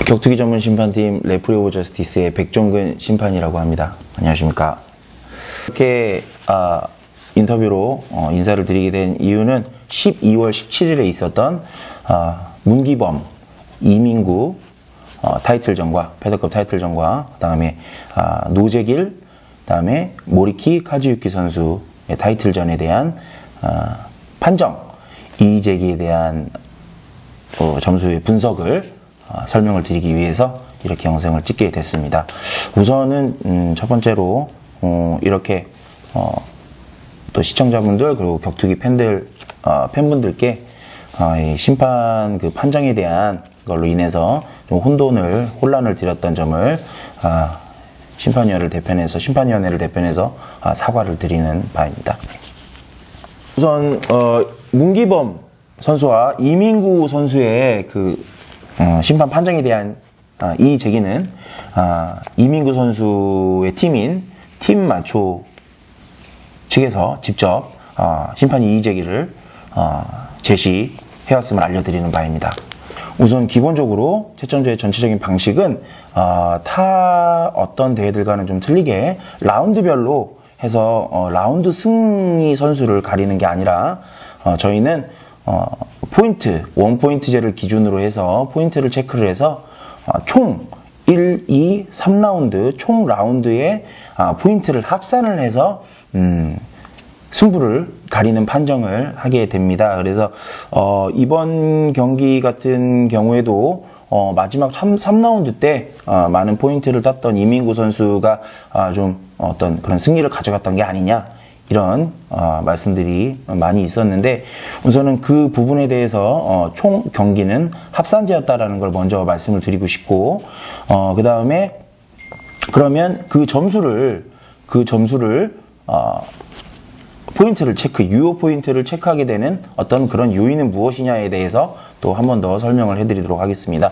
격투기 전문 심판팀 레프리 오브 저스티스의 백종근 심판이라고 합니다. 안녕하십니까. 이렇게 인터뷰로 인사를 드리게 된 이유는 12월 17일에 있었던 문기범, 이민구 타이틀전과 패더급 타이틀전과 그 다음에 노재길, 그 다음에 모리키 카즈유키 선수의 타이틀전에 대한 판정, 이의제기에 대한 점수의 분석을 설명을 드리기 위해서 이렇게 영상을 찍게 됐습니다. 우선은 첫 번째로 이렇게 또 시청자분들 그리고 격투기 팬분들께 이 심판 그 판정에 대한 걸로 인해서 좀 혼란을 드렸던 점을 심판위원회를 대표해서 사과를 드리는 바입니다. 우선 문기범 선수와 이민구 선수의 그 심판 판정에 대한 이의 제기는 이민구 선수의 팀인 팀 마초 측에서 직접 심판 이의 제기를 제시해왔음을 알려드리는 바입니다. 우선 기본적으로 채점제의 전체적인 방식은 어떤 대회들과는 좀 틀리게 라운드별로 해서 라운드 승리 선수를 가리는 게 아니라 저희는 원포인트제를 기준으로 해서 포인트를 체크를 해서 총 1, 2, 3라운드 총 라운드에 포인트를 합산을 해서 승부를 가리는 판정을 하게 됩니다. 그래서 이번 경기 같은 경우에도 마지막 3라운드 때 많은 포인트를 땄던 이민구 선수가 좀 어떤 그런 승리를 가져갔던 게 아니냐, 이런 말씀들이 많이 있었는데, 우선은 그 부분에 대해서 총 경기는 합산제였다라는 걸 먼저 말씀을 드리고 싶고, 그 다음에 그러면 그 점수를 유효 포인트를 체크하게 되는 어떤 그런 요인은 무엇이냐에 대해서 또 한 번 더 설명을 해드리도록 하겠습니다.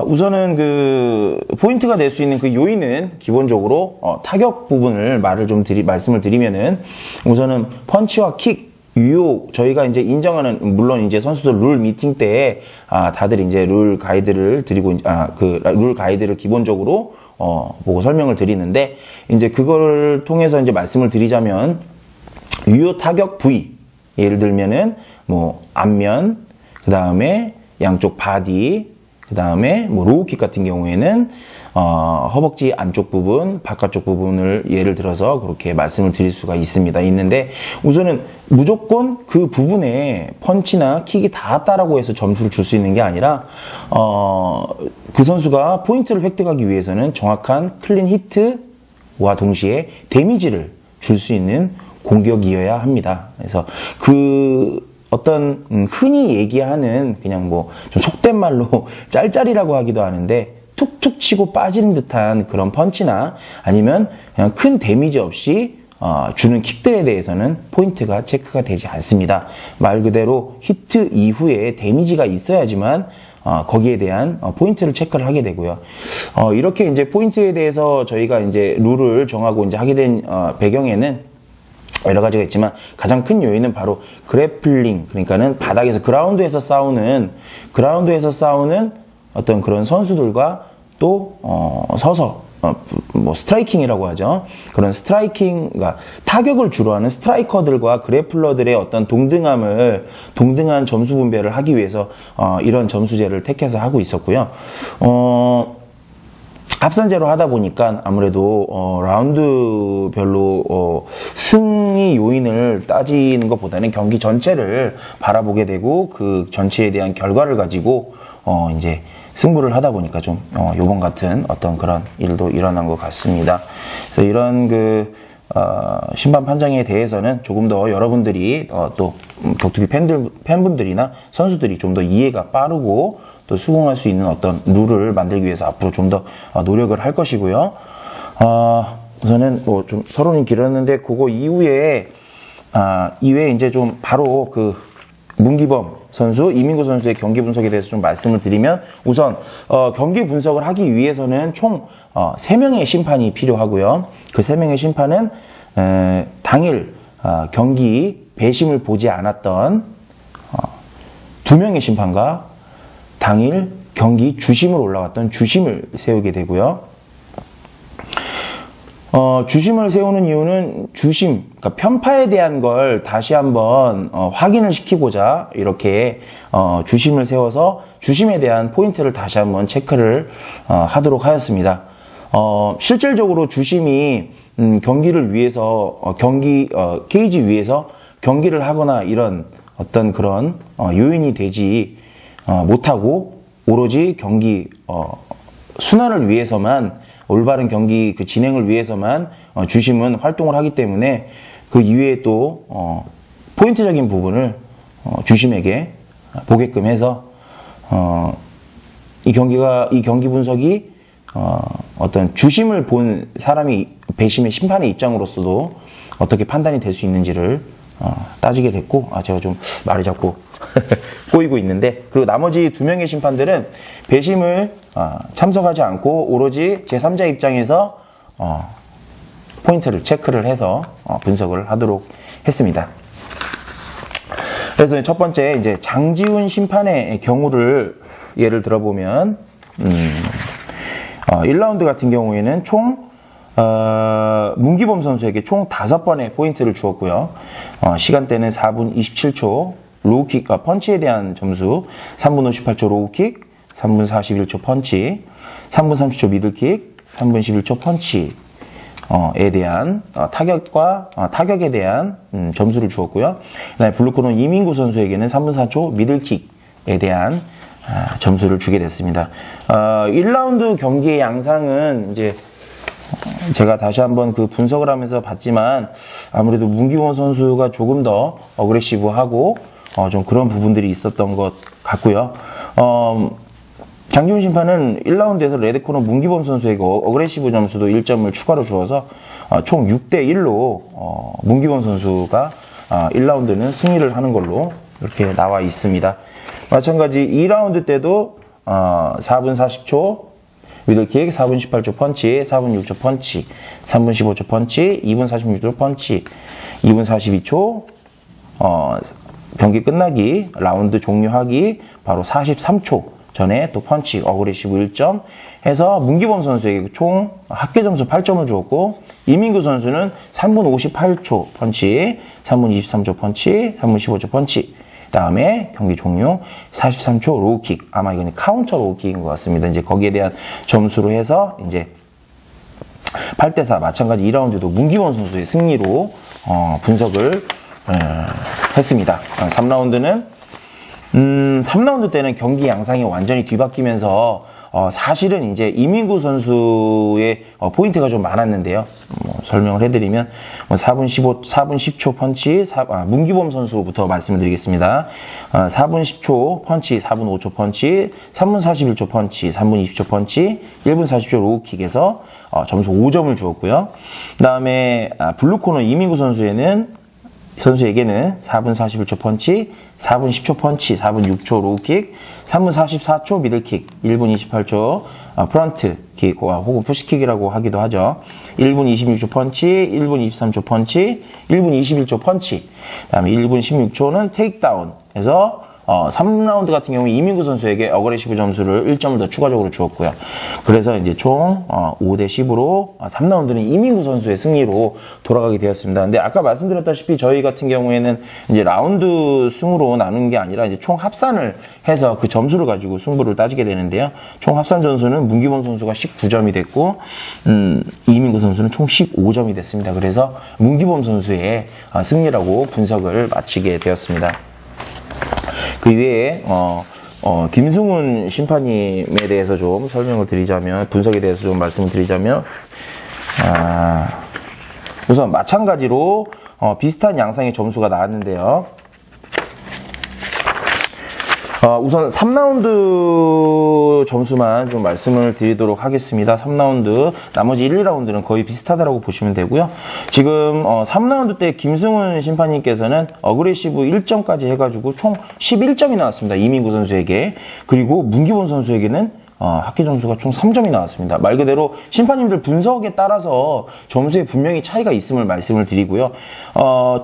우선은 그 포인트가 될 수 있는 그 요인은 기본적으로 타격 부분을 말씀을 드리면은, 우선은 펀치와 킥 유효, 저희가 이제 인정하는, 물론 이제 선수들 룰 미팅 때 다들 이제 룰 가이드를 드리고 그 룰 가이드를 기본적으로 보고 설명을 드리는데, 이제 그걸 통해서 이제 말씀을 드리자면, 유효 타격 부위, 예를 들면은 뭐 앞면, 그 다음에 양쪽 바디, 그 다음에 뭐 로우킥 같은 경우에는 허벅지 안쪽 부분, 바깥쪽 부분을 예를 들어서 그렇게 말씀을 드릴 수가 있는데, 우선은 무조건 그 부분에 펀치나 킥이 닿았다라고 해서 점수를 줄 수 있는 게 아니라 그 선수가 포인트를 획득하기 위해서는 정확한 클린 히트와 동시에 데미지를 줄 수 있는 공격이어야 합니다. 그래서 어떤 흔히 얘기하는 그냥 뭐 좀 속된 말로 짤짤이라고 하기도 하는데, 툭툭 치고 빠지는 듯한 그런 펀치나 아니면 그냥 큰 데미지 없이 주는 킥들에 대해서는 포인트가 체크가 되지 않습니다. 말 그대로 히트 이후에 데미지가 있어야지만 거기에 대한 포인트를 체크를 하게 되고요. 이렇게 이제 포인트에 대해서 저희가 이제 룰을 정하고 이제 하게 된 배경에는 여러 가지가 있지만, 가장 큰 요인은 바로 그래플링, 그러니까는 바닥에서 그라운드에서 싸우는 어떤 그런 선수들과 또 서서 뭐 스트라이킹이라고 하죠. 그런 그러니까 타격을 주로 하는 스트라이커들과 그래플러들의 어떤 동등한 점수 분배를 하기 위해서 이런 점수제를 택해서 하고 있었고요. 합산제로 하다 보니까 아무래도 라운드별로 승리 요인을 따지는 것보다는 경기 전체를 바라보게 되고, 그 전체에 대한 결과를 가지고 이제 승부를 하다 보니까 좀 요번 같은 어떤 그런 일도 일어난 것 같습니다. 그래서 이런 심판 판정에 대해서는 조금 더 여러분들이 또 격투기 팬분들이나 선수들이 좀 더 이해가 빠르고 또 수긍할 수 있는 어떤 룰을 만들기 위해서 앞으로 좀 더 노력을 할 것이고요. 우선은 뭐 좀 서론이 길었는데, 그거 이후에 이제 좀 바로 그 문기범 선수, 이민구 선수의 경기 분석에 대해서 좀 말씀을 드리면, 우선 경기 분석을 하기 위해서는 총 3명의 심판이 필요하고요. 그 3명의 심판은 당일 경기 배심을 보지 않았던 2명의 심판과 당일 경기 주심으로 올라갔던 주심을 세우게 되고요. 주심을 세우는 이유는 주심, 그러니까 편파에 대한 걸 다시 한번 확인을 시키고자 이렇게 주심을 세워서 주심에 대한 포인트를 다시 한번 체크를 하도록 하였습니다. 실질적으로 주심이 경기를 위해서 케이지 위에서 경기를 하거나 이런 어떤 그런 요인이 되지 못하고 오로지 경기 순환을 위해서만, 올바른 경기 그 진행을 위해서만 주심은 활동을 하기 때문에 그 이외에 또 포인트적인 부분을 주심에게 보게끔 해서 이 경기 분석이 어떤 주심을 본 사람이 배심의 심판의 입장으로서도 어떻게 판단이 될 수 있는지를 따지게 됐고, 제가 좀 말이 자꾸 꼬이고 있는데, 그리고 나머지 2명의 심판들은 배심을 참석하지 않고 오로지 제3자 입장에서 포인트를 체크를 해서 분석을 하도록 했습니다. 그래서 첫 번째 이제 장지훈 심판의 경우를 예를 들어보면 1라운드 같은 경우에는 총 문기범 선수에게 총 5번의 포인트를 주었고요. 시간대는 4분 27초, 로우킥과 펀치에 대한 점수, 3분 58초 로우킥, 3분 41초 펀치, 3분 30초 미들킥, 3분 11초 펀치에 대한 타격에 대한 점수를 주었고요. 그다음에 블루코너 이민구 선수에게는 3분 4초 미들킥에 대한 점수를 주게 됐습니다. 1라운드 경기의 양상은 이제 제가 다시 한번 그 분석을 하면서 봤지만 아무래도 문기범 선수가 조금 더 어그레시브하고 좀 그런 부분들이 있었던 것 같고요. 장지훈 심판은 1라운드에서 레드코너 문기범 선수에게 어그레시브 점수도 1점을 추가로 주어서 총 6대1로 문기범 선수가 1라운드는 승리를 하는 걸로 이렇게 나와 있습니다. 마찬가지 2라운드 때도 4분 40초 미들킥, 4분 18초 펀치, 4분 6초 펀치, 3분 15초 펀치, 2분 46초 펀치, 2분 42초 경기 끝나기, 라운드 종료하기 바로 43초 전에 또 펀치, 어그레시브 1점 해서 문기범 선수에게 총 합계 점수 8점을 주었고, 이민구 선수는 3분 58초 펀치, 3분 23초 펀치, 3분 15초 펀치, 다음에 경기 종료 43초 로우킥, 아마 이건 카운터 로우킥인 것 같습니다. 이제 거기에 대한 점수로 해서 이제 8대4 마찬가지 2라운드도 문기범 선수의 승리로 분석을 했습니다. 3라운드 때는 경기 양상이 완전히 뒤바뀌면서 사실은 이제 이민구 선수의 포인트가 좀 많았는데요. 설명을 해드리면 4분 10초 펀치, 문기범 선수부터 말씀을 드리겠습니다. 4분 10초 펀치, 4분 5초 펀치, 3분 41초 펀치, 3분 20초 펀치, 1분 40초 로우킥에서 점수 5점을 주었고요. 그 다음에 블루코너 이민구 선수에게는 4분 41초 펀치, 4분 10초 펀치, 4분 6초 로우킥, 3분 44초 미들킥, 1분 28초 프런트 킥 혹은 푸시킥이라고 하기도 하죠. 1분 26초 펀치, 1분 23초 펀치, 1분 21초 펀치, 그 다음에 1분 16초는 테이크다운 해서 3라운드 같은 경우 이민구 선수에게 어그레시브 점수를 1점을 더 추가적으로 주었고요. 그래서 이제 총 5대10으로 3라운드는 이민구 선수의 승리로 돌아가게 되었습니다. 근데 아까 말씀드렸다시피 저희 같은 경우에는 이제 라운드 승으로 나누는 게 아니라 이제 총 합산을 해서 그 점수를 가지고 승부를 따지게 되는데요. 총 합산 점수는 문기범 선수가 19점이 됐고 이민구 선수는 총 15점이 됐습니다. 그래서 문기범 선수의 승리라고 분석을 마치게 되었습니다. 그 이외에 김승훈 심판님에 대해서 좀 설명을 드리자면, 분석에 대해서 좀 말씀을 드리자면, 우선 마찬가지로 비슷한 양상의 점수가 나왔는데요. 우선 3라운드 점수만 좀 말씀을 드리도록 하겠습니다. 3라운드, 나머지 1, 2라운드는 거의 비슷하다고 보시면 되고요. 지금 3라운드 때 김승훈 심판님께서는 어그레시브 1점까지 해가지고 총 11점이 나왔습니다. 이민구 선수에게. 그리고 문기범 선수에게는 합계 점수가 총 3점이 나왔습니다. 말 그대로 심판님들 분석에 따라서 점수에 분명히 차이가 있음을 말씀을 드리고요.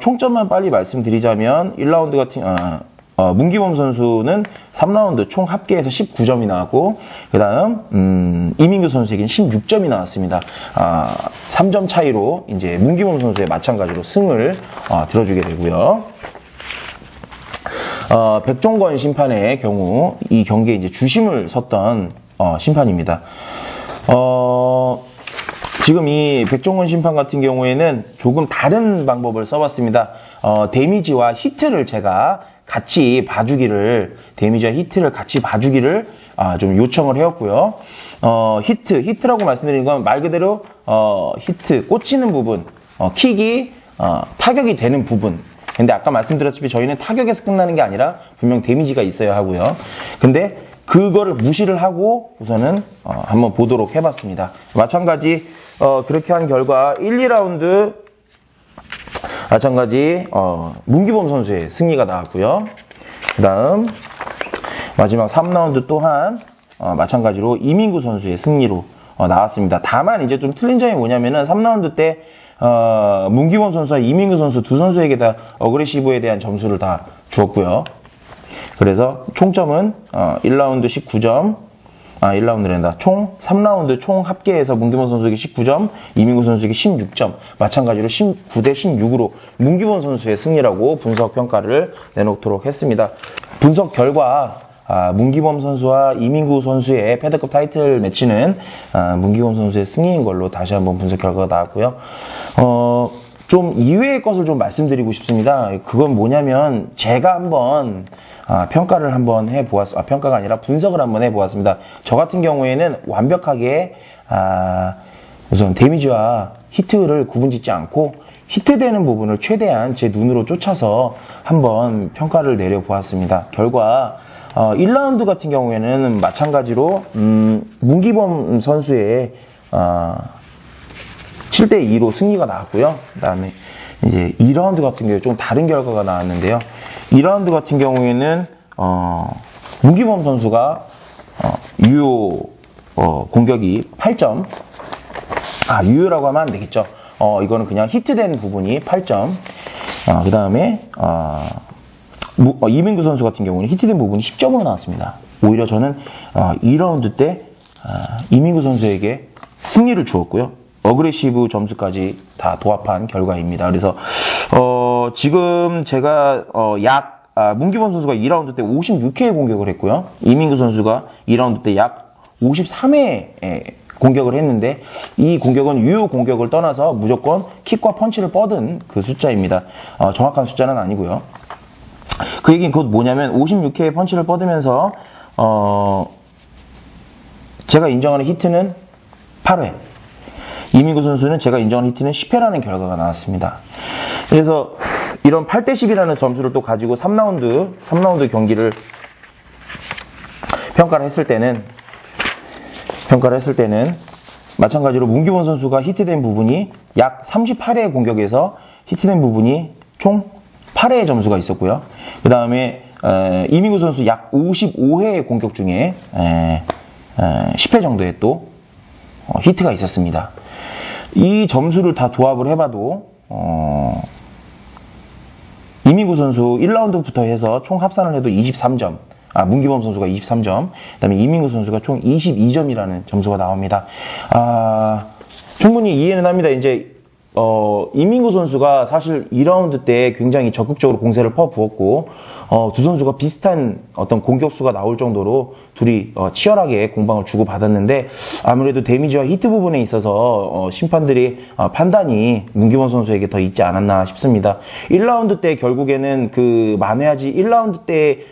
총점만 빨리 말씀드리자면 1라운드 같은 문기범 선수는 3라운드 총 합계에서 19점이 나왔고, 그 다음, 이민규 선수에게는 16점이 나왔습니다. 3점 차이로 이제 문기범 선수의 마찬가지로 승을 들어주게 되고요. 백종건 심판의 경우, 이 경기에 이제 주심을 섰던, 심판입니다. 지금 이 백종건 심판 같은 경우에는 조금 다른 방법을 써봤습니다. 데미지와 히트를 제가 같이 봐주기를, 데미지와 히트를 같이 봐주기를 좀 요청을 해왔고요. 히트라고 말씀드린 건 말 그대로 히트, 꽂히는 부분, 킥이 타격이 되는 부분. 근데 아까 말씀드렸다시피 저희는 타격에서 끝나는 게 아니라 분명 데미지가 있어야 하고요. 근데 그거를 무시를 하고 우선은 한번 보도록 해봤습니다. 마찬가지 그렇게 한 결과 1, 2라운드 마찬가지 문기범 선수의 승리가 나왔고요. 그 다음 마지막 3라운드 또한 마찬가지로 이민구 선수의 승리로 나왔습니다. 다만 이제 좀 틀린 점이 뭐냐면은 3라운드 때 문기범 선수와 이민구 선수 두 선수에게 다 어그레시브에 대한 점수를 다 주었고요. 그래서 총점은 1라운드 19점, 1라운드랜다. 총 3라운드 총 합계해서 문기범 선수에게 19점, 이민구 선수에게 16점, 마찬가지로 19대 16으로 문기범 선수의 승리라고 분석 평가를 내놓도록 했습니다. 분석 결과 문기범 선수와 이민구 선수의 패드급 타이틀 매치는 문기범 선수의 승리인 걸로 다시 한번 분석 결과가 나왔고요. 좀 이외의 것을 좀 말씀드리고 싶습니다. 그건 뭐냐면 제가 한번 평가를 한번 해보았습니다. 평가가 아니라 분석을 한번 해보았습니다. 저 같은 경우에는 완벽하게 우선 데미지와 히트를 구분짓지 않고 히트되는 부분을 최대한 제 눈으로 쫓아서 한번 평가를 내려보았습니다. 결과 1라운드 같은 경우에는 마찬가지로 문기범 선수의 7대2로 승리가 나왔고요. 그 다음에 이제 2라운드 같은 경우에 좀 다른 결과가 나왔는데요. 2라운드 같은 경우에는 문기범 선수가 유효 공격이 8점, 유효라고 하면 안 되겠죠. 이거는 그냥 히트된 부분이 8점. 그 다음에 이민구 선수 같은 경우는 히트된 부분이 10점으로 나왔습니다. 오히려 저는 2라운드 때 이민구 선수에게 승리를 주었고요. 어그레시브 점수까지 다 도합한 결과입니다. 그래서 지금 제가 문기범 선수가 2라운드 때 56회 공격을 했고요. 이민구 선수가 2라운드 때 약 53회 공격을 했는데 이 공격은 유효 공격을 떠나서 무조건 킥과 펀치를 뻗은 그 숫자입니다. 정확한 숫자는 아니고요. 그 얘기는 곧 뭐냐면 56회의 펀치를 뻗으면서 제가 인정하는 히트는 8회, 이민구 선수는 제가 인정하는 히트는 10회라는 결과가 나왔습니다. 그래서 이런 8대 10이라는 점수를 또 가지고 3라운드 경기를 평가를 했을 때는 마찬가지로 문기범 선수가 히트된 부분이 약 38회의 공격에서 히트된 부분이 총 8회의 점수가 있었고요. 그 다음에 이민구 선수 약 55회의 공격 중에 10회 정도의 또 히트가 있었습니다. 이 점수를 다 도합을 해봐도 이민구 선수 1라운드부터 해서 총 합산을 해도 23점, 문기범 선수가 23점, 그 다음에 이민구 선수가 총 22점이라는 점수가 나옵니다. 충분히 이해는 합니다. 이제 이민구 선수가 사실 2라운드 때 굉장히 적극적으로 공세를 퍼부었고 두 선수가 비슷한 어떤 공격수가 나올 정도로 둘이 치열하게 공방을 주고받았는데 아무래도 데미지와 히트 부분에 있어서 심판들이 판단이 문기범 선수에게 더 있지 않았나 싶습니다. 1라운드 때 결국에는 그 만회하지 1라운드 때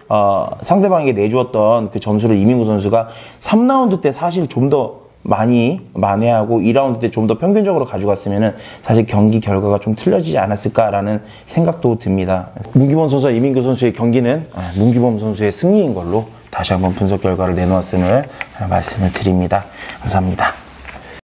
상대방에게 내주었던 그 점수를 이민구 선수가 3라운드 때 사실 좀 더 많이 만회하고 2라운드 때 좀 더 평균적으로 가져갔으면은 사실 경기 결과가 좀 틀려지지 않았을까라는 생각도 듭니다. 문기범 선수와 이민구 선수의 경기는 문기범 선수의 승리인 걸로 다시 한번 분석 결과를 내놓았음을 말씀을 드립니다. 감사합니다.